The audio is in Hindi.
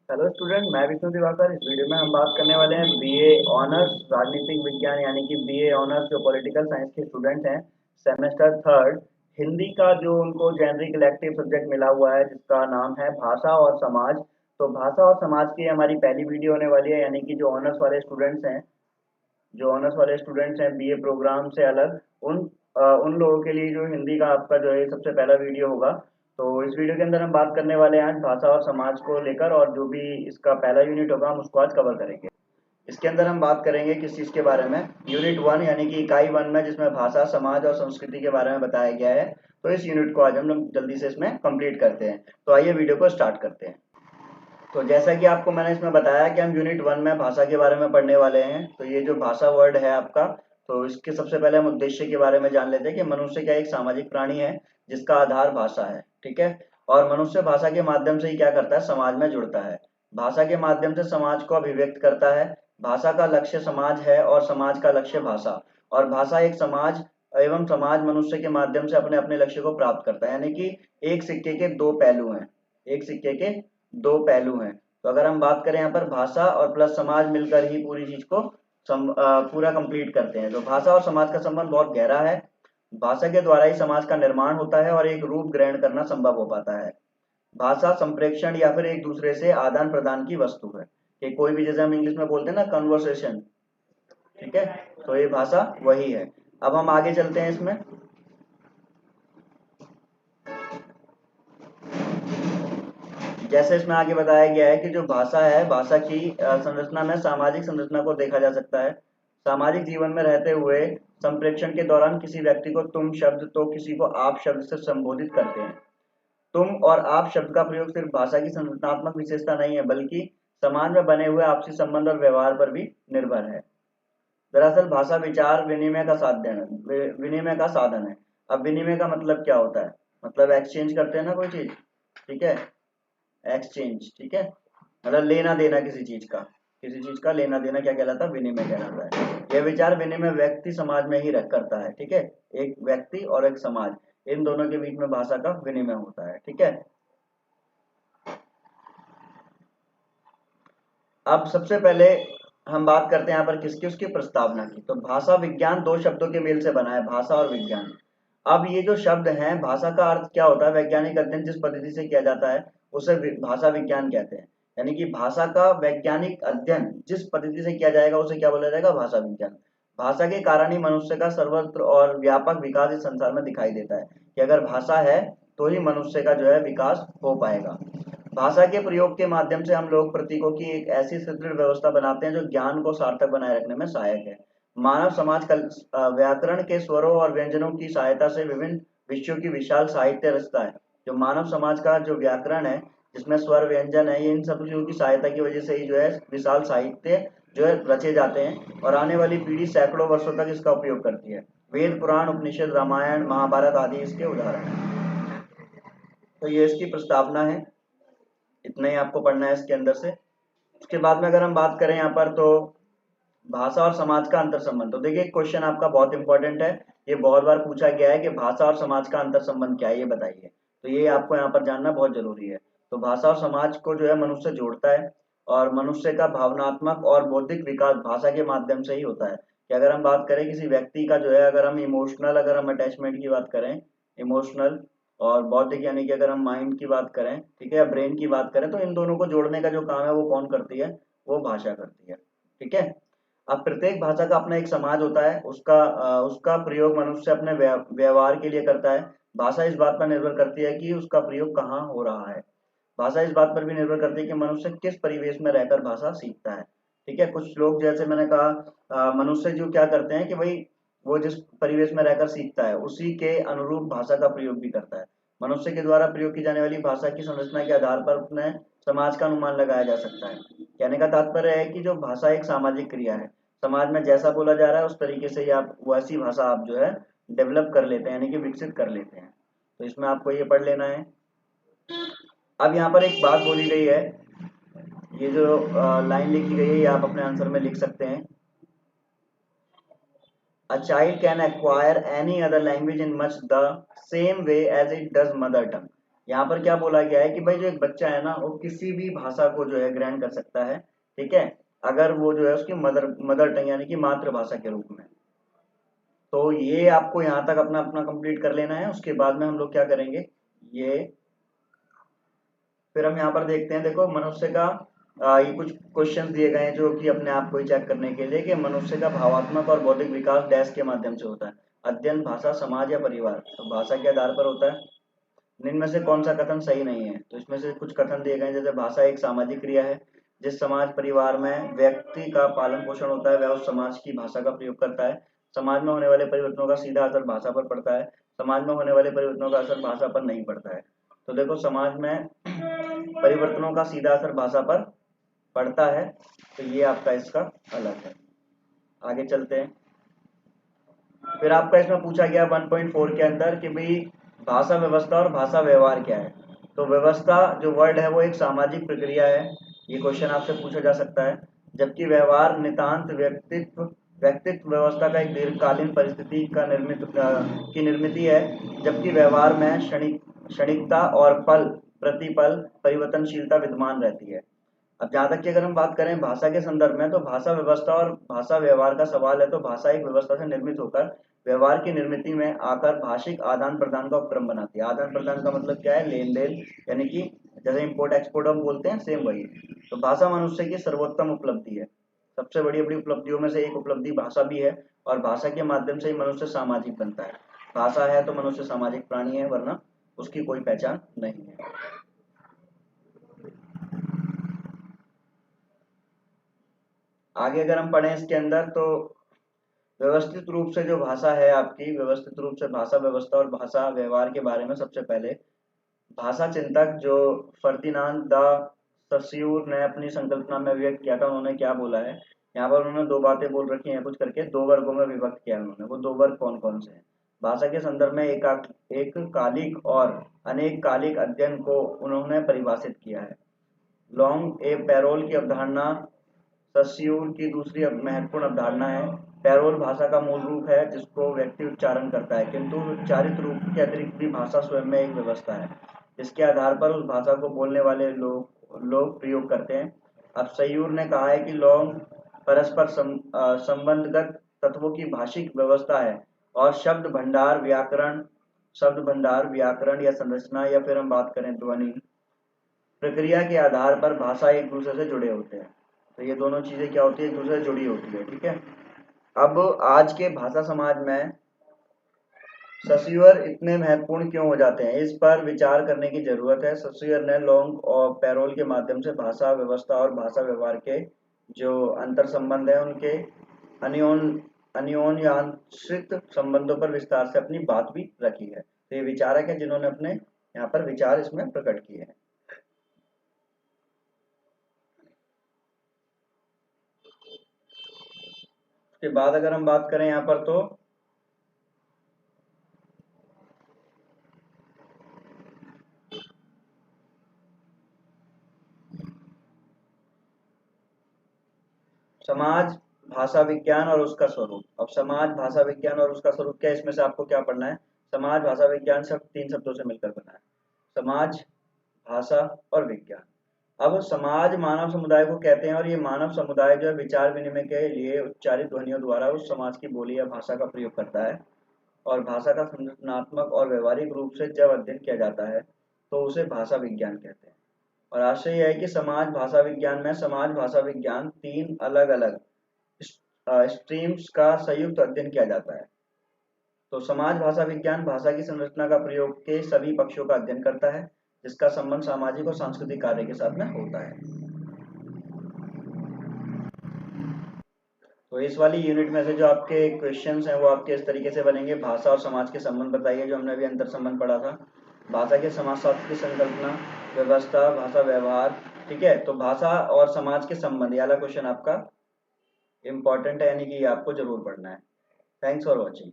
हेलो स्टूडेंट, मैं विष्णु दिवाकर। इस वीडियो में हम बात करने वाले हैं बीए ऑनर्स राजनीतिक विज्ञान यानी कि बीए ऑनर्स जो पॉलिटिकल साइंस के स्टूडेंट हैं, सेमेस्टर थर्ड, हिंदी का जो उनको जेनरिक इलेक्टिव सब्जेक्ट मिला हुआ है जिसका नाम है भाषा और समाज। तो भाषा और समाज की हमारी पहली वीडियो होने वाली है, यानी कि जो ऑनर्स वाले स्टूडेंट्स हैं बीए प्रोग्राम से अलग, उन लोगों के लिए जो हिंदी का आपका जो है सबसे पहला वीडियो होगा। तो इस वीडियो के अंदर हम बात करने वाले हैं आज भाषा और समाज को लेकर, और जो भी इसका पहला यूनिट होगा हम उसको आज कवर करेंगे। इसके अंदर हम बात करेंगे किस चीज़ के बारे में, यूनिट वन यानी कि इकाई वन में, जिसमें भाषा समाज और संस्कृति के बारे में बताया गया है। तो इस यूनिट को आज हम लोग जल्दी से इसमें कंप्लीट करते हैं। तो आइए वीडियो को स्टार्ट करते हैं। तो जैसा कि आपको मैंने इसमें बताया कि हम यूनिट वन में भाषा के बारे में पढ़ने वाले हैं। तो ये जो भाषा वर्ड है आपका, तो इसके सबसे पहले हम उद्देश्य के बारे में जान लेते हैं कि मनुष्य क्या एक सामाजिक प्राणी है जिसका आधार भाषा है। ठीक है। और मनुष्य भाषा के माध्यम से ही क्या करता है, समाज में जुड़ता है। भाषा के माध्यम से समाज को अभिव्यक्त करता है। भाषा का लक्ष्य समाज है और समाज का लक्ष्य भाषा। और भाषा एक समाज एवं समाज मनुष्य के माध्यम से अपने अपने लक्ष्य को प्राप्त करता है, यानी कि एक सिक्के के दो पहलू हैं। एक सिक्के के दो पहलू हैं। तो अगर हम बात करें यहाँ पर भाषा और प्लस समाज मिलकर ही पूरी चीज को पूरा कंप्लीट करते हैं। तो भाषा और समाज का संबंध बहुत गहरा है। भाषा के द्वारा ही समाज का निर्माण होता है और एक रूप ग्रहण करना संभव हो पाता है। भाषा संप्रेक्षण या फिर एक दूसरे से आदान प्रदान की वस्तु है। कि कोई भी, जैसे हम इंग्लिश में बोलते हैं ना, कन्वर्सेशन। ठीक है। तो ये भाषा वही है। अब हम आगे चलते हैं इसमें। जैसे इसमें आगे बताया गया है कि जो भाषा है, भाषा की संरचना में सामाजिक संरचना को देखा जा सकता है। सामाजिक जीवन में रहते हुए संप्रेक्षण के दौरान किसी व्यक्ति को तुम शब्द तो किसी को आप शब्द से संबोधित करते हैं। तुम और आप शब्द का प्रयोग सिर्फ भाषा की संरचनात्मक विशेषता नहीं है, बल्कि समाज में बने हुए आपसी संबंध और व्यवहार पर भी निर्भर है। दरअसल भाषा विचार विनिमय का साधन है, विनिमय का साधन है। अब विनिमय का मतलब क्या होता है, मतलब एक्सचेंज करते हैं ना कोई चीज। ठीक है। एक्सचेंज, ठीक है, मतलब लेना देना किसी चीज का लेना देना क्या कहलाता है, विनिमय कहलाता है। यह विचार विनिमय व्यक्ति समाज में ही रख करता है। ठीक है। एक व्यक्ति और एक समाज, इन दोनों के बीच में भाषा का विनिमय होता है। ठीक है। अब सबसे पहले हम बात करते हैं यहाँ पर किसकी, उसकी प्रस्तावना की। तो भाषा विज्ञान दो शब्दों के मेल से बना है, भाषा और विज्ञान। अब ये जो शब्द हैं, भाषा का अर्थ क्या होता है, वैज्ञानिक अध्ययन जिस पद्धति से किया जाता है उसे भाषा विज्ञान कहते हैं। यानी कि भाषा का वैज्ञानिक अध्ययन जिस पद्धति से किया जाएगा उसे क्या बोला जाएगा, भाषा विज्ञान। भाषा के कारण ही मनुष्य का सर्वत्र और व्यापक विकास इस संसार में दिखाई देता है, कि अगर भाषा है तो ही मनुष्य का जो है विकास हो पाएगा। भाषा के प्रयोग के माध्यम से हम लोग प्रतीकों की एक ऐसी सुदृढ़ व्यवस्था बनाते हैं जो ज्ञान को सार्थक बनाए रखने में सहायक है। मानव समाज व्याकरण के स्वरों और व्यंजनों की सहायता से विभिन्न विषयों की विशाल साहित्य रचता है। जो मानव समाज का जो व्याकरण है, जिसमें स्वर व्यंजन है, ये इन सब चीजों की सहायता की वजह से ही जो है विशाल साहित्य जो है रचे जाते हैं, और आने वाली पीढ़ी सैकड़ों वर्षों तक इसका उपयोग करती है। वेद पुराण उपनिषद रामायण महाभारत आदि इसके उदाहरण हैं। तो ये इसकी प्रस्तावना है, इतना ही आपको पढ़ना है इसके अंदर से। उसके बाद में अगर हम बात करें यहाँ पर, तो भाषा और समाज का अंतर संबंध। तो देखिए क्वेश्चन आपका बहुत इंपॉर्टेंट है, ये बहुत बार पूछा गया है कि भाषा और समाज का अंतर संबंध क्या है, ये बताइए। तो ये आपको यहाँ पर जानना बहुत जरूरी है। तो भाषा और समाज को जो है मनुष्य जोड़ता है, और मनुष्य का भावनात्मक और बौद्धिक विकास भाषा के माध्यम से ही होता है। कि अगर हम बात करें किसी व्यक्ति का जो है, अगर हम अटैचमेंट की बात करें, इमोशनल और बौद्धिक, यानी कि अगर हम माइंड की बात करें, ठीक है, ब्रेन की बात करें, तो इन दोनों को जोड़ने का जो काम है वो कौन करती है, वो भाषा करती है। ठीक है। अब प्रत्येक भाषा का अपना एक समाज होता है, उसका प्रयोग मनुष्य अपने व्यवहार के लिए करता है। भाषा इस बात पर निर्भर करती है कि उसका प्रयोग कहाँ हो रहा है। भाषा इस बात पर भी निर्भर करती है कि मनुष्य किस परिवेश में रहकर भाषा सीखता है। ठीक है। कुछ लोग, जैसे मैंने कहा, मनुष्य जो क्या करते हैं कि भाई वो जिस परिवेश में रहकर सीखता है उसी के अनुरूप भाषा का प्रयोग भी करता है। मनुष्य के द्वारा प्रयोग की जाने वाली भाषा की संरचना के आधार पर अपने समाज का अनुमान लगाया जा सकता है। कहने का तात्पर्य है कि जो भाषा एक सामाजिक क्रिया है, समाज में जैसा बोला जा रहा है उस तरीके से ही आप वैसी भाषा आप जो है डेवलप कर लेते हैं, यानी कि विकसित कर लेते हैं। तो इसमें आपको ये पढ़ लेना है। अब यहाँ पर एक बात बोली गई है, ये जो लाइन लिखी गई है ये आप अपने आंसर में लिख सकते हैं। A child can acquire any other language in much the same way as it does mother tongue। यहाँ पर क्या बोला गया है कि भाई जो एक बच्चा है ना वो किसी भी भाषा को जो है ग्रहण कर सकता है, ठीक है, अगर वो जो है उसकी मदर टंग यानी कि मातृभाषा के रूप में। तो ये आपको यहाँ तक अपना अपना कंप्लीट कर लेना है। उसके बाद में हम लोग क्या करेंगे, ये फिर हम यहाँ पर देखते हैं, देखो मनुष्य का ये कुछ क्वेश्चन दिए गए हैं जो कि अपने आप को ही चेक करने के लिए कि मनुष्य का भावात्मक और बौद्धिक विकास डैश के माध्यम से होता है, अध्ययन, भाषा, समाज या परिवार। तो भाषा के आधार पर होता है। निम्न में से कौन सा कथन सही नहीं है, तो इसमें से कुछ कथन दिए गए हैं, जैसे भाषा एक सामाजिक क्रिया है, जिस समाज परिवार में व्यक्ति का पालन पोषण होता है वह उस समाज की भाषा का प्रयोग करता है। समाज में होने वाले परिवर्तनों का सीधा असर भाषा पर पड़ता है, समाज में होने वाले परिवर्तनों का असर भाषा पर नहीं पड़ता है। तो देखो समाज में परिवर्तनों का सीधा असर भाषा पर पड़ता है, तो ये आपका इसका अलग है। आगे चलते हैं। फिर आपका इसमें पूछा गया 1.4 के अंदर कि भाई भाषा व्यवस्था और भाषा व्यवहार क्या है। तो व्यवस्था जो वर्ड है वो एक सामाजिक प्रक्रिया है, ये क्वेश्चन आपसे पूछा जा सकता है। जबकि व्यवहार नितांत व्यक्तित्व व्यक्तित्व व्यवस्था का एक दीर्घकालीन परिस्थिति का निर्मित है। जबकि व्यवहार में क्षणिकता और पल प्रतिपल परिवर्तनशीलता विद्यमान रहती है। अब जहाँ तक की अगर हम बात करें भाषा के संदर्भ में, तो भाषा व्यवस्था और भाषा व्यवहार का सवाल है, तो भाषा एक व्यवस्था से निर्मित होकर व्यवहार की निर्मिति में आकर भाषिक आदान प्रदान का उपक्रम बनाती है। आदान प्रदान का मतलब क्या है, लेन देन, यानी कि जैसे इम्पोर्ट एक्सपोर्ट हम बोलते हैं, सेम वही। तो भाषा मनुष्य की सर्वोत्तम उपलब्धि है, सबसे बड़ी बड़ी उपलब्धियों में से एक उपलब्धि भाषा भी है, और भाषा के माध्यम से ही मनुष्य सामाजिक बनता है। भाषा है तो मनुष्य सामाजिक प्राणी है, वरना उसकी कोई पहचान नहीं है। आगे अगर हम पढ़ें इसके अंदर, तो व्यवस्थित रूप से जो भाषा है आपकी, व्यवस्थित रूप से भाषा व्यवस्था और भाषा व्यवहार के बारे में सबसे पहले भाषा चिंतक जो फर्दिनांद द सस्यूर ने अपनी संकल्पना में व्यक्त किया था, उन्होंने क्या बोला है, यहाँ पर उन्होंने दो बातें बोल रखी हैं कुछ करके, दो वर्गों में विभक्त किया है उन्होंने। वो दो वर्ग कौन कौन से हैं? भाषा के संदर्भ में एक कालिक और अनेक कालिक अध्ययन को उन्होंने परिभाषित किया है। लॉन्ग ए पैरोल की अवधारणा सस्यूर की दूसरी महत्वपूर्ण अवधारणा है। पैरोल भाषा का मूल रूप है जिसको व्यक्ति उच्चारण करता है, किंतु उच्चारित रूप के अतिरिक्त भी भाषा स्वयं में एक व्यवस्था है जिसके आधार पर उस भाषा को बोलने वाले लोग प्रयोग करते हैं। अब सयूर ने कहा है कि लॉन्ग परस्पर संबंधगत तत्वों की भाषिक व्यवस्था है, और शब्द भंडार व्याकरण या संरचना, या फिर हम बात करें ध्वनि प्रक्रिया के आधार पर भाषा एक दूसरे से जुड़े होते हैं। तो ये दोनों चीजें क्या होती है, एक दूसरे से जुड़ी होती है, ठीक है। अब आज के भाषा समाज में सस्यूर इतने महत्वपूर्ण क्यों हो जाते हैं, इस पर विचार करने की जरूरत है। सस्यूर ने लॉन्ग और पैरोल के माध्यम से भाषा व्यवस्था और भाषा व्यवहार के जो अंतर संबंध है उनके अन्योन्याश्रित संबंधों पर विस्तार से अपनी बात भी रखी है। तो ये विचारक है जिन्होंने अपने यहाँ पर विचार इसमें प्रकट किए हैं। उसके बाद अगर हम बात करें यहाँ पर, तो समाज भाषा विज्ञान और उसका स्वरूप। अब समाज भाषा विज्ञान और उसका स्वरूप क्या है, इसमें से आपको क्या पढ़ना है। समाज भाषा विज्ञान शब्द तीन शब्दों से मिलकर बना है, समाज, भाषा और विज्ञान। अब समाज मानव समुदाय को कहते हैं, और ये मानव समुदाय जो है विचार विनिमय के लिए उच्चारित ध्वनियों द्वारा उस समाज की बोली या भाषा का प्रयोग करता है। और भाषा का संरचनात्मक और व्यवहारिक रूप से जब अध्ययन किया जाता है तो उसे भाषा विज्ञान कहते हैं। और आशय यह है कि समाज भाषा विज्ञान में समाज भाषा विज्ञान तीन अलग अलग स्ट्रीम्स का संयुक्त अध्ययन किया जाता है। तो समाज भाषा विज्ञान भाषा की संरचना का प्रयोग के सभी पक्षों का अध्ययन करता है जिसका संबंध सामाजिक और सांस्कृतिक कार्य के साथ में होता है। तो इस वाली यूनिट में से जो आपके क्वेश्चंस हैं वो आपके इस तरीके से बनेंगे। भाषा और समाज के संबंध बताइए, जो हमने अभी अंतर संबंध पढ़ा था। भाषा के समाज शास्त्र की संकल्पना, व्यवस्था, भाषा व्यवहार, ठीक है। तो भाषा और समाज के संबंध, ये वाला क्वेश्चन आपका इम्पोर्टेंट है, यानी कि आपको जरूर पढ़ना है। Thanks for watching.